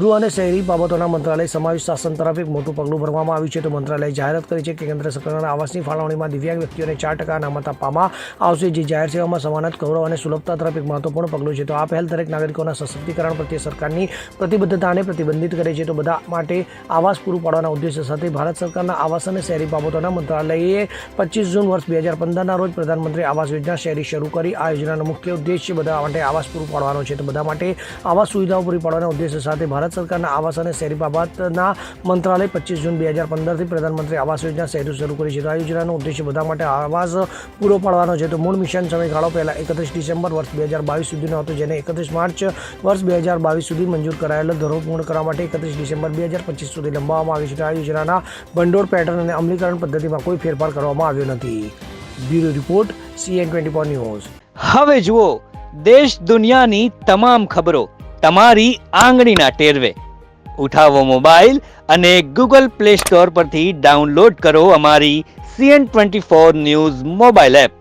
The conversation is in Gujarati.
ગૃહ અને શહેરી બાબતોના મંત્રાલય સમાવેશ શાસન તરફ એક મોટું પગલું ભરવામાં આવ્યું છે. તો મંત્રાલયે જાહેરાત કરી છે કે કેન્દ્ર સરકારના આવાસની ફાળવણીમાં દિવ્યાંગ વ્યક્તિઓને 4% અનામત આપવામાં આવશે, જે જાહેર સેવામાં સમાનતા, ગૌરવ અને સુલભતા તરફ એક મહત્વપૂર્ણ પગલું છે. તો આ પહેલ દરેક નાગરિકોના સશક્તિકરણ પ્રત્યે સરકારની પ્રતિબદ્ધતાને પ્રતિબંધિત કરે છે. તો બધા માટે આવાસ પૂરું પાડવાના ઉદ્દેશ્ય સાથે ભારત સરકારના આવાસ અને શહેરી બાબતોના મંત્રાલયે 25 જૂન વર્ષ 2015ના રોજ પ્રધાનમંત્રી આવાસ યોજના શહેરી શરૂ કરી. આ યોજનાનો મુખ્ય ઉદ્દેશ્ય બધા માટે આવાસ પૂરું પાડવાનો છે. તો બધા માટે આવાસ સુવિધાઓ પૂરી પાડવાના ઉદ્દેશ્ય સાથે ભારત સરકારના આવાસ અને શહેરી બાબતના મંત્રાલય 25 જૂન 2015થી પ્રધાનમંત્રી આવાસ યોજના શરૂ કરી છે. તો આ યોજનાનો ઉદ્દેશ્ય બધા માટે આવાસ પૂરો પાડવાનો છે. તો મૂળ મિશન સમયગાળો પહેલા 31 ડિસેમ્બર વર્ષ 2022 સુધીનો હતો, જેને 31 માર્ચ વર્ષ 2022 સુધી મંજૂર કરાયેલો ધોરણો પૂર્ણ કરવા માટે 31 ડિસેમ્બર 2025 સુધી લંબાવવામાં આવી છે. તો આ યોજનાના ભંડોળ પેટર્ન અને અમલીકરણ પદ્ધતિમાં કોઈ ફેરફાર કરવામાં આવ્યો નથી. Bureau report, CN24 news. હવે જુઓ દેશ દુનિયાની તમામ ખબરો તમારી આંગળીના ટેરવે. ઉઠાવો મોબાઈલ અને Google Play Store પરથી ડાઉનલોડ કરો અમારી CN24 ન્યૂઝ મોબાઈલ એપ.